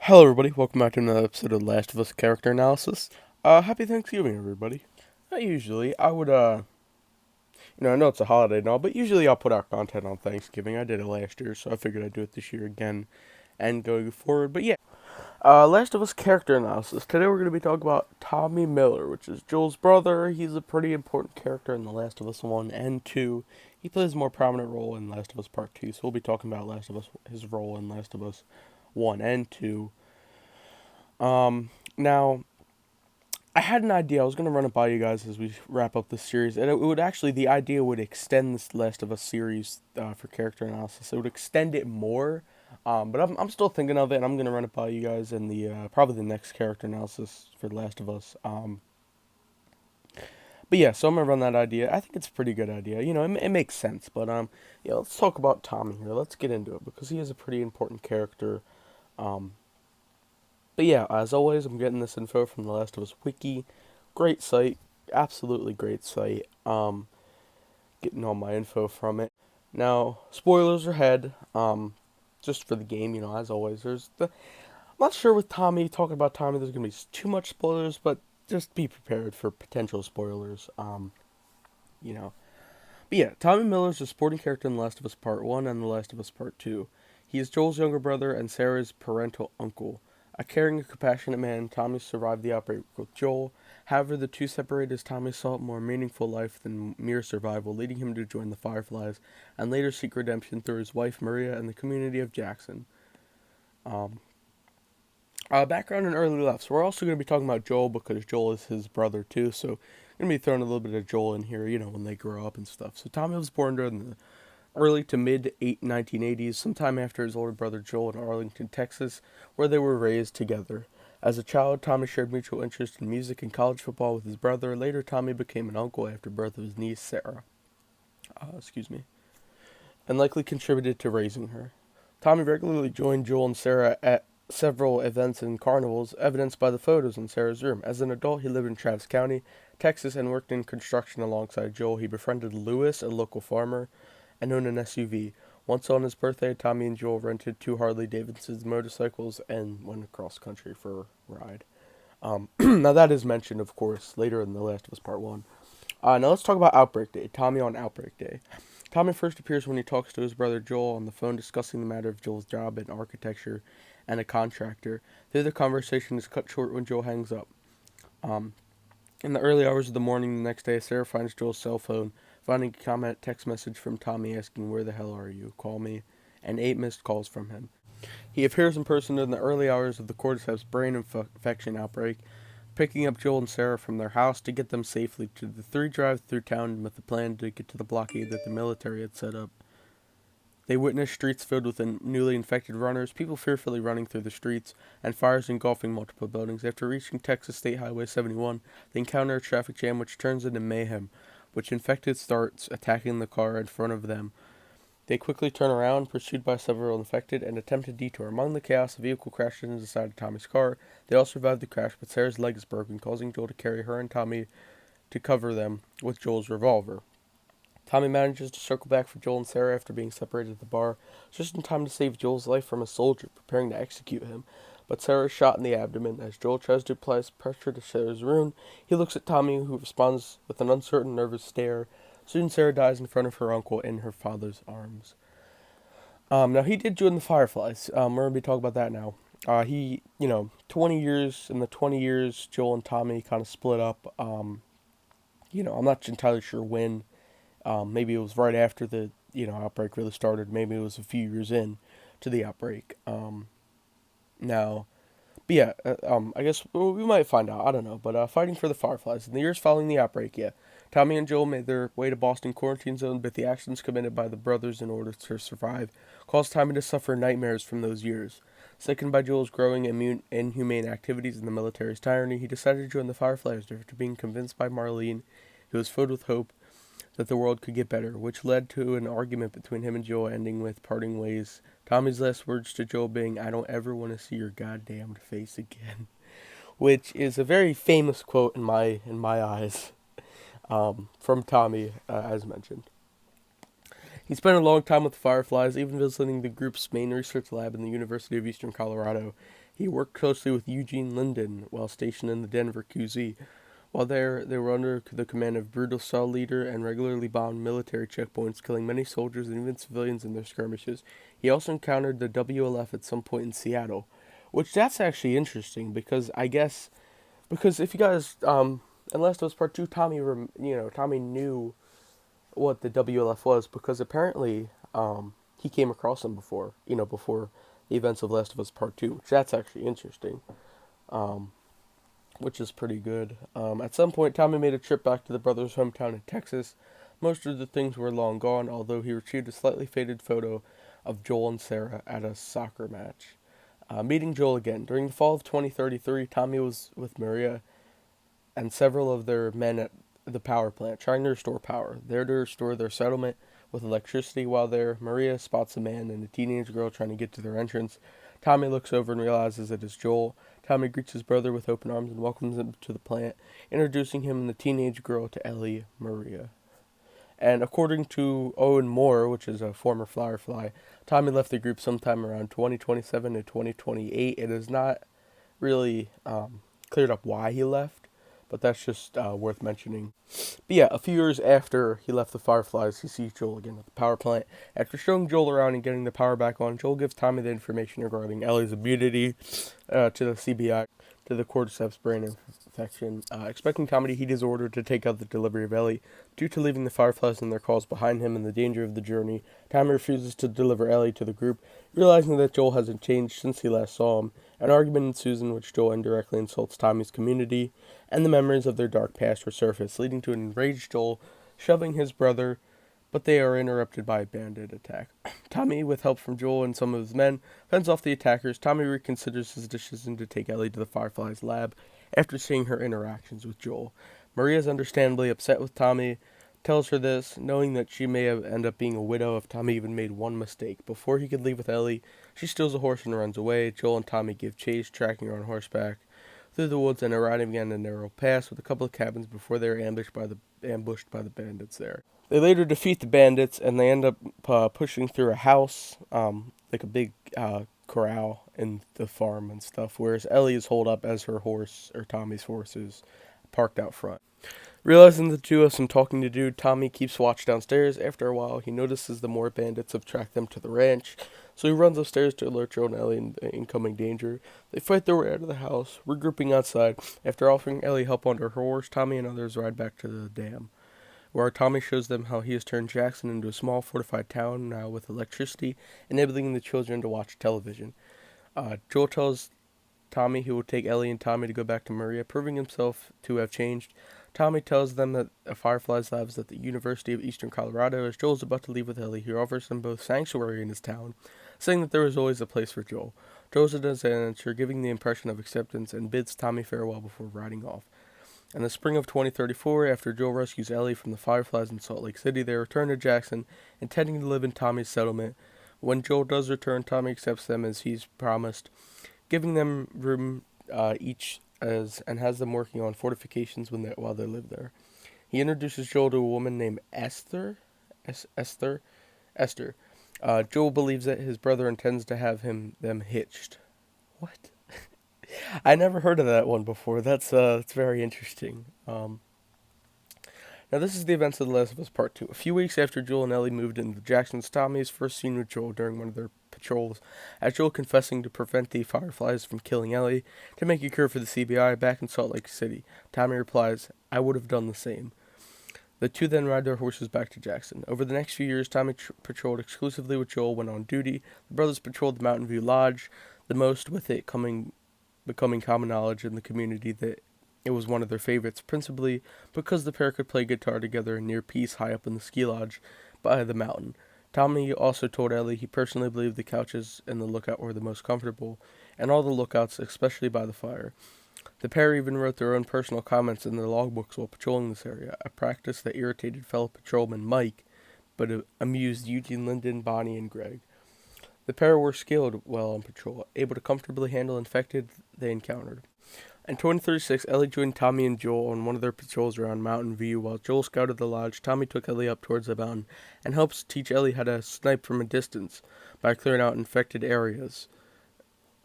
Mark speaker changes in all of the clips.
Speaker 1: Hello, everybody. Welcome back to another episode of The Last of Us Character Analysis. Happy Thanksgiving, everybody. Usually, I would, I know it's a holiday and all, but usually I'll put out content on Thanksgiving. I did it last year, so I figured I'd do it this year again and going forward. But yeah, Last of Us Character Analysis. Today we're going to be talking about Tommy Miller, which is Joel's brother. He's a pretty important character in The Last of Us 1 and 2. He plays a more prominent role in Last of Us Part 2, so we'll be talking about Last of Us, his role in Last of Us 1 and 2. Now, I had an idea. I was gonna run it by you guys as we wrap up this series, and it would actually the idea would extend this Last of Us series for character analysis. It would extend it more, but I'm still thinking of it, and I'm gonna run it by you guys in the probably the next character analysis for The Last of Us. But yeah, so I'm gonna run that idea. I think it's a pretty good idea. It makes sense. But yeah, let's talk about Tommy here. Let's get into it because he is a pretty important character. Um, But yeah, as always, I'm getting this info from the Last of Us Wiki. Great site, absolutely great site. Getting all my info from it. Now, spoilers ahead. Just for the game, as always. I'm not sure with Tommy, talking about Tommy, there's gonna be too much spoilers, but just be prepared for potential spoilers. You know. But yeah, Tommy Miller is a supporting character in The Last of Us Part 1 and The Last of Us Part 2. He is Joel's younger brother and Sarah's parental uncle. A caring and compassionate man, Tommy survived the outbreak with Joel. However, the two separated as Tommy sought a more meaningful life than mere survival, leading him to join the Fireflies and later seek redemption through his wife Maria and the community of Jackson. Um, Background and early life. So we're also going to be talking about Joel because Joel is his brother too. So going to be throwing a little bit of Joel in here, when they grow up and stuff. So Tommy was born during the early to mid 1980s, sometime after his older brother Joel in Arlington, Texas, where they were raised together. As a child, Tommy shared mutual interest in music and college football with his brother. Later, Tommy became an uncle after birth of his niece Sarah. Excuse me, and likely contributed to raising her. Tommy regularly joined Joel and Sarah at several events and carnivals, evidenced by the photos in Sarah's room. As an adult, he lived in Travis County, Texas, and worked in construction alongside Joel. He befriended Lewis, a local farmer, and owned an SUV. Once on his birthday, Tommy and Joel rented two Harley Davidson's motorcycles and went across country for a ride. Now that is mentioned, of course, later in The Last of Us Part 1. Now let's talk about Outbreak Day. Tommy on Outbreak Day. Tommy first appears when he talks to his brother Joel on the phone discussing the matter of Joel's job in architecture and a contractor. There, the conversation is cut short when Joel hangs up. Um, in the early hours of the morning the next day, Sarah finds Joel's cell phone, finding a comment text message from Tommy asking, "Where the hell are you? Call me," and 8 missed calls from him. He appears in person in the early hours of the cordyceps brain infection outbreak, picking up Joel and Sarah from their house to get them safely to the three drive through town with the plan to get to the blockade that the military had set up. They witnessed streets filled with newly infected runners, people fearfully running through the streets, and fires engulfing multiple buildings. After reaching Texas State Highway 71, they encounter a traffic jam which turns into mayhem, which infected starts attacking the car in front of them. They quickly turn around, pursued by several infected, and attempt a detour. Among the chaos, a vehicle crashes into the side of Tommy's car. They all survive the crash, but Sarah's leg is broken, causing Joel to carry her and Tommy to cover them with Joel's revolver. Tommy manages to circle back for Joel and Sarah after being separated at the bar, just in time to save Joel's life from a soldier preparing to execute him. But Sarah is shot in the abdomen. As Joel tries to apply pressure to Sarah's wound, he looks at Tommy, who responds with an uncertain, nervous stare. Soon Sarah dies in front of her uncle in her father's arms. Now he did join the Fireflies. We're gonna be talking about that now. 20 years, in the 20 years, Joel and Tommy kind of split up. I'm not entirely sure when. Maybe it was right after the outbreak really started. Maybe it was a few years in to the outbreak. Now, but yeah, I guess we might find out. I don't know. But fighting for the Fireflies in the years following the outbreak, yeah, Tommy and Joel made their way to Boston quarantine zone, but the actions committed by the brothers in order to survive caused Tommy to suffer nightmares from those years. Sickened by Joel's growing inhumane activities and the military's tyranny, he decided to join the Fireflies after being convinced by Marlene, who was filled with hope that the world could get better, which led to an argument between him and Joel ending with parting ways. Tommy's last words to Joel being, "I don't ever want to see your goddamned face again," which is a very famous quote in my eyes, from Tommy, as mentioned. He spent a long time with the Fireflies, even visiting the group's main research lab in the University of Eastern Colorado. He worked closely with Eugene Linden while stationed in the Denver QZ. While there, they were under the command of brutal cell leader and regularly bombed military checkpoints, killing many soldiers and even civilians in their skirmishes. He also encountered the WLF at some point in Seattle, which that's actually interesting because I guess because if you guys in Last of Us Part Two, Tommy knew what the WLF was because apparently he came across them before, before the events of Last of Us Part Two, which that's actually interesting. Um, which is pretty good. At some point, Tommy made a trip back to the brothers' hometown in Texas. Most of the things were long gone, although he retrieved a slightly faded photo of Joel and Sarah at a soccer match. Meeting Joel again. During the fall of 2033, Tommy was with Maria and several of their men at the power plant, trying to restore power. There to restore their settlement with electricity. While there, Maria spots a man and a teenage girl trying to get to their entrance. Tommy looks over and realizes it is Joel. Tommy greets his brother with open arms and welcomes him to the plant, introducing him and the teenage girl to Ellie Maria. And according to Owen Moore, which is a former Firefly, Tommy left the group sometime around 2027 to 2028. It is not really cleared up why he left, but that's just worth mentioning. But yeah, a few years after he left the Fireflies, he sees Joel again at the power plant. After showing Joel around and getting the power back on, Joel gives Tommy the information regarding Ellie's immunity to the CBI, to the cordyceps brain infection. Expecting Tommy to heed his order to take out the delivery of Ellie. Due to leaving the Fireflies and their calls behind him and the danger of the journey, Tommy refuses to deliver Ellie to the group, realizing that Joel hasn't changed since he last saw him. An argument ensues in which Joel indirectly insults Tommy's community, and the memories of their dark past resurface, leading to an enraged Joel shoving his brother, but they are interrupted by a bandit attack. Tommy, with help from Joel and some of his men, fends off the attackers. Tommy reconsiders his decision to take Ellie to the Firefly's lab after seeing her interactions with Joel. Maria is understandably upset with Tommy, tells her this, knowing that she may have ended up being a widow if Tommy even made one mistake. Before he could leave with Ellie, she steals a horse and runs away. Joel and Tommy give chase, tracking her on horseback through the woods and arriving at a narrow pass with a couple of cabins before they are ambushed by the bandits there. They later defeat the bandits and they end up pushing through a house, like a big corral in the farm and stuff, whereas Ellie is holed up as her horse, or Tommy's horse, is parked out front. Realizing the two have some talking to do, Tommy keeps watch downstairs. After a while, he notices the more bandits have tracked them to the ranch, so he runs upstairs to alert Joe and Ellie in the incoming danger. They fight their way out of the house, regrouping outside. After offering Ellie help on her horse, Tommy and others ride back to the dam, where Tommy shows them how he has turned Jackson into a small fortified town now with electricity, enabling the children to watch television. Joel tells Tommy he will take Ellie and Tommy to go back to Maria, proving himself to have changed. Tommy tells them that a Fireflies lab is at the University of Eastern Colorado. As Joel is about to leave with Ellie, he offers them both sanctuary in his town, saying that there is always a place for Joel. Joel's an answer, giving the impression of acceptance, and bids Tommy farewell before riding off. In the spring of 2034, after Joel rescues Ellie from the Fireflies in Salt Lake City, they return to Jackson, intending to live in Tommy's settlement. When Joel does return, Tommy accepts them as he's promised, giving them room each and has them working on fortifications while they live there. He introduces Joel to a woman named Esther. Esther. Joel believes that his brother intends to have them hitched. What? I never heard of that one before. That's very interesting. Now this is the events of The Last of Us Part 2. A few weeks after Joel and Ellie moved into Jackson's, Tommy is first seen with Joel during one of their patrols, as Joel confessing to prevent the Fireflies from killing Ellie to make a cure for the CBI back in Salt Lake City. Tommy replies, "I would have done the same." The two then ride their horses back to Jackson. Over the next few years, Tommy patrolled exclusively with Joel when on duty. The brothers patrolled the Mountain View Lodge the most, with it becoming common knowledge in the community that it was one of their favorites, principally because the pair could play guitar together in near peace high up in the ski lodge by the mountain. Tommy also told Ellie he personally believed the couches in the lookout were the most comfortable, and all the lookouts, especially by the fire. The pair even wrote their own personal comments in their logbooks while patrolling this area, a practice that irritated fellow patrolman Mike, but amused Eugene, Linden, Bonnie, and Greg. The pair were skilled while on patrol, able to comfortably handle infected they encountered. In 2036, Ellie joined Tommy and Joel on one of their patrols around Mountain View. While Joel scouted the lodge, Tommy took Ellie up towards the mountain and helps teach Ellie how to snipe from a distance by clearing out infected areas.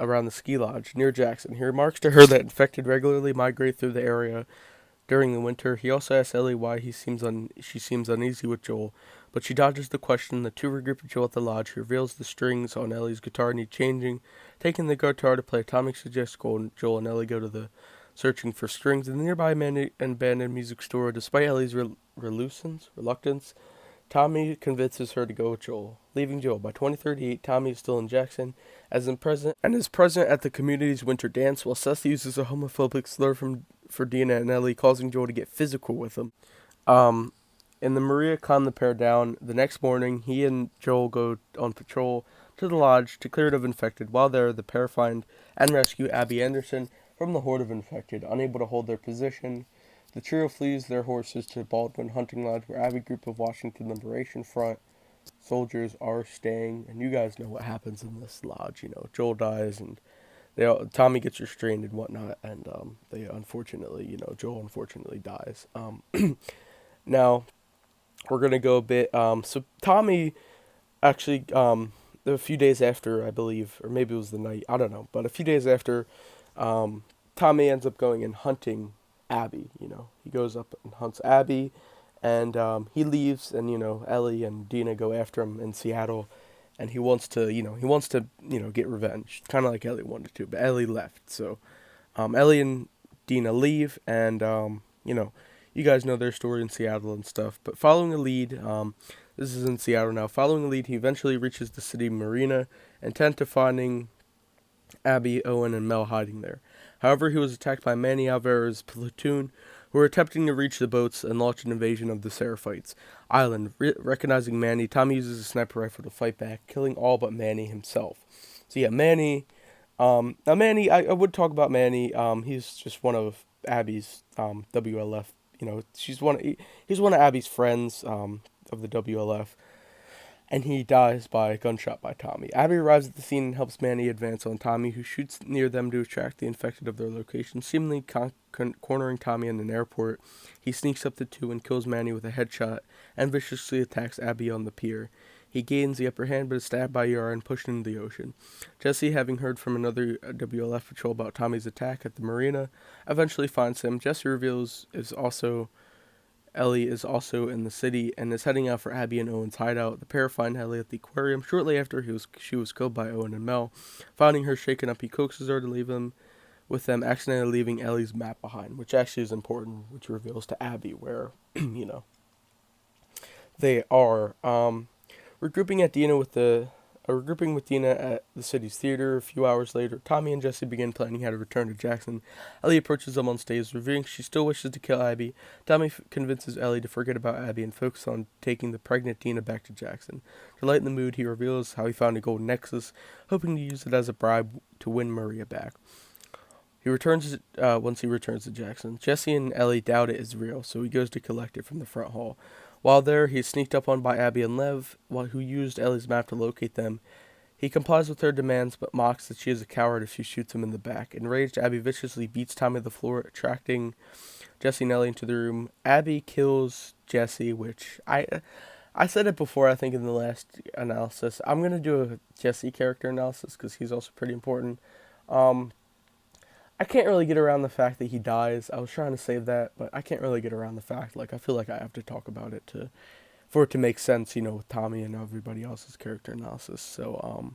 Speaker 1: around the ski lodge near Jackson. He remarks to her that infected regularly migrate through the area during the winter. He also asks Ellie why she seems uneasy with Joel, but she dodges the question. The two regroup with Joel at the lodge. He reveals the strings on Ellie's guitar need changing. Taking the guitar to play, Tommy suggests Joel and Ellie go to the searching for strings in the nearby abandoned music store. Despite Ellie's reluctance, Tommy convinces her to go with Joel, leaving Joel. By 2038, Tommy is still in Jackson as in present and is present at the community's winter dance, while Seth uses a homophobic slur for Dina and Ellie, causing Joel to get physical with him. Um, in the Maria calm the pair down. The next morning, he and Joel go on patrol to the lodge to clear it of infected. While there, the pair find and rescue Abby Anderson from the horde of infected. Unable to hold their position, the trio flees their horses to Baldwin Hunting Lodge, where Abbey group of Washington Liberation Front soldiers are staying. And you guys know what happens in this lodge. You know, Joel dies, and Tommy gets restrained and whatnot, and they unfortunately, Joel unfortunately dies. Now we're gonna go a bit. So Tommy actually, a few days after, I believe, or maybe it was the night, I don't know, but a few days after, um, Tommy ends up going and hunting Abby. He goes up and hunts Abby, and he leaves, and Ellie and Dina go after him in Seattle, and he wants to get revenge, kind of like Ellie wanted to, but Ellie left. So Ellie and Dina leave, and you guys know their story in Seattle and stuff. But following the lead, this is in Seattle now. Following the lead, he eventually reaches the city marina, intent to finding Abby, Owen, and Mel hiding there. However, he was attacked by Manny Alvarez's platoon, who were attempting to reach the boats and launch an invasion of the Seraphites Island. Recognizing Manny, Tommy uses a sniper rifle to fight back, killing all but Manny himself. So yeah, Manny. Now Manny, I would talk about Manny. He's just one of Abby's WLF. He's one of Abby's friends of the WLF, and he dies by a gunshot by Tommy. Abby arrives at the scene and helps Manny advance on Tommy, who shoots near them to attract the infected of their location, seemingly cornering Tommy in an airport. He sneaks up to two and kills Manny with a headshot and viciously attacks Abby on the pier. He gains the upper hand but is stabbed by Yara and pushed into the ocean. Jesse, having heard from another WLF patrol about Tommy's attack at the marina, eventually finds him. Jesse reveals Ellie is also in the city and is heading out for Abby and Owen's hideout. The pair find Ellie at the aquarium shortly after she was killed by Owen and Mel. Finding her shaken up, he coaxes her to leave him with them, accidentally leaving Ellie's map behind, which actually is important, which reveals to Abby where, they are. Regrouping with Dina at the city's theater. A few hours later, Tommy and Jesse begin planning how to return to Jackson. Ellie approaches them on stage, revealing she still wishes to kill Abby. Tommy convinces Ellie to forget about Abby and focus on taking the pregnant Dina back to Jackson. To lighten the mood, he reveals how he found a gold necklace, hoping to use it as a bribe to win Maria back. Once he returns to Jackson. Jesse and Ellie doubt it is real, so he goes to collect it from the front hall. While there, he is sneaked up on by Abby and Lev, who used Ellie's map to locate them. He complies with her demands, but mocks that she is a coward if she shoots him in the back. Enraged, Abby viciously beats Tommy to the floor, attracting Jesse and Ellie into the room. Abby kills Jesse, which I said it before, I think, in the last analysis. I'm going to do a Jesse character analysis, because he's also pretty important. I can't really get around the fact that he dies. I was trying to save that, but I can't really get around the fact. I feel like I have to talk about it for it to make sense, with Tommy and everybody else's character analysis. So,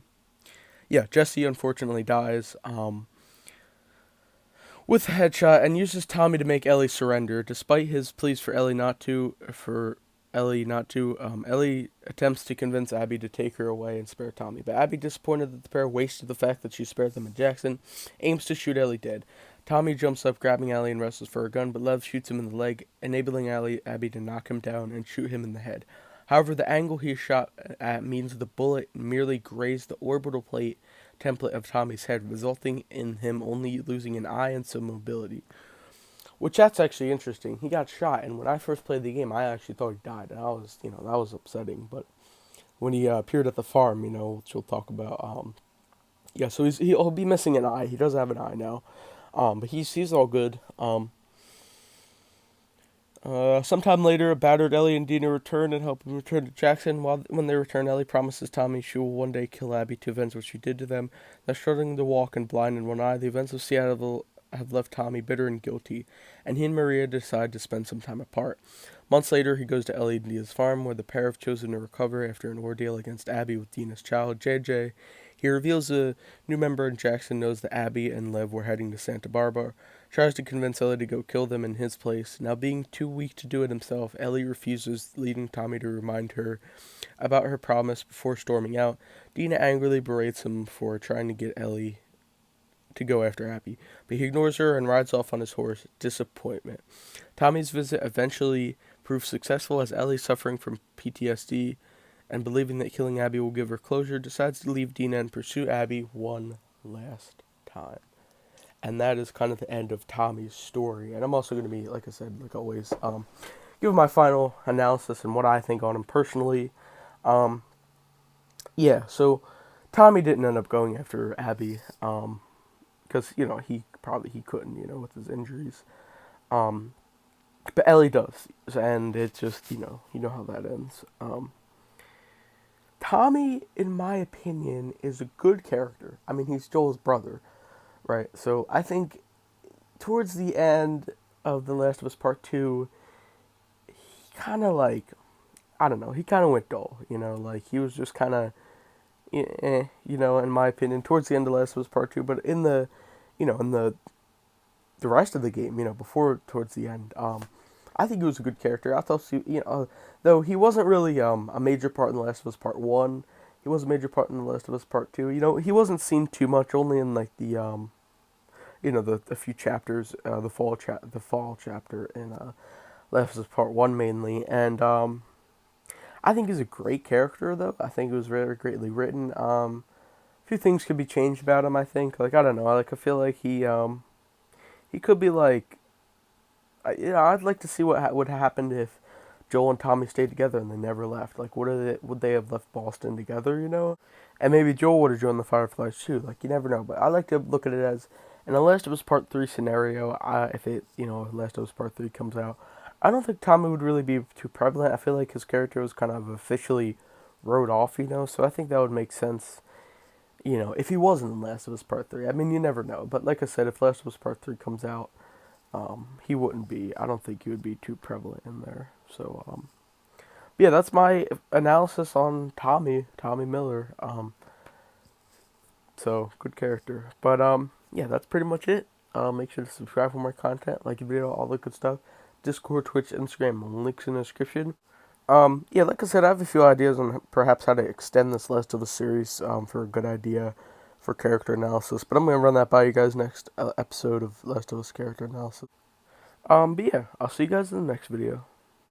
Speaker 1: yeah, Jesse unfortunately dies with a headshot and uses Tommy to make Ellie surrender. Despite his pleas for Ellie not to, Ellie attempts to convince Abby to take her away and spare Tommy. But Abby, disappointed that the pair wasted the fact that she spared them in Jackson, aims to shoot Ellie dead. Tommy jumps up, grabbing Ellie and wrestles for a gun, but Lev shoots him in the leg, enabling Abby to knock him down and shoot him in the head. However, the angle he is shot at means the bullet merely grazed the orbital plate template of Tommy's head, resulting in him only losing an eye and some mobility. Which that's actually interesting. He got shot, and when I first played the game, I actually thought he died, and that was upsetting. But when he appeared at the farm, which we'll talk about, yeah, so he'll be missing an eye. He does have an eye now, but he's all good. Sometime later, a battered Ellie and Dina return and help him return to Jackson. When they return, Ellie promises Tommy she will one day kill Abby to avenge what she did to them. They're struggling to walk and blind in one eye. The events of Seattle have left Tommy bitter and guilty, and he and Maria decide to spend some time apart. Months later, he goes to Ellie and Dina's farm, where the pair have chosen to recover after an ordeal against Abby with Dina's child, JJ. He reveals a new member, and Jackson knows that Abby and Lev were heading to Santa Barbara. Tries to convince Ellie to go kill them in his place. Now being too weak to do it himself, Ellie refuses, leading Tommy to remind her about her promise before storming out. Dina angrily berates him for trying to get Ellie to go after Abby, but he ignores her and rides off on his horse. Disappointment. Tommy's visit eventually proves successful as Ellie, suffering from PTSD and believing that killing Abby will give her closure, decides to leave Dina and pursue Abby one last time. And that is kind of the end of Tommy's story. And I'm also going to be, like I said, like always, give my final analysis and what I think on him personally. Um, yeah, so Tommy didn't end up going after Abby, because he couldn't, with his injuries. Um, but Ellie does, and it's just you know how that ends. Tommy, in my opinion, is a good character. I mean, he's Joel's brother, right? So I think towards the end of The Last of Us Part 2, he kind of I don't know, he kind of went dull, like he was just kind of, in my opinion, towards the end of Last of Us Part 2, but in the rest of the game, before towards the end, I think he was a good character. I thought, though he wasn't really a major part in The Last of Us Part 1, he was a major part in The Last of Us Part 2. He wasn't seen too much, only in like the few chapters, the fall chapter in Last of Us Part 1 mainly, and I think he's a great character though. I think it was very greatly written. A few things could be changed about him. I think, like I don't know, I feel like he could be like, I'd like to see what would happen if Joel and Tommy stayed together and they never left. Like, would they have left Boston together? And maybe Joel would have joined the Fireflies too. Like, you never know. But I like to look at it as in a Last of Us Part 3 scenario. If it Last of Us Part 3 comes out, I don't think Tommy would really be too prevalent. I feel like his character was kind of officially wrote off. So I think that would make sense. If he wasn't in Last of Us Part 3. I mean, you never know. But like I said, if Last of Us Part 3 comes out, he wouldn't be. I don't think he would be too prevalent in there. So, yeah, that's my analysis on Tommy Miller. So good character. But yeah, that's pretty much it. Make sure to subscribe for more content, like the video, all the good stuff. Discord, Twitch, Instagram, links in the description. Yeah, like I said, I have a few ideas on perhaps how to extend this Last of Us series for a good idea for character analysis. But I'm gonna run that by you guys next episode of Last of Us character analysis. But yeah, I'll see you guys in the next video.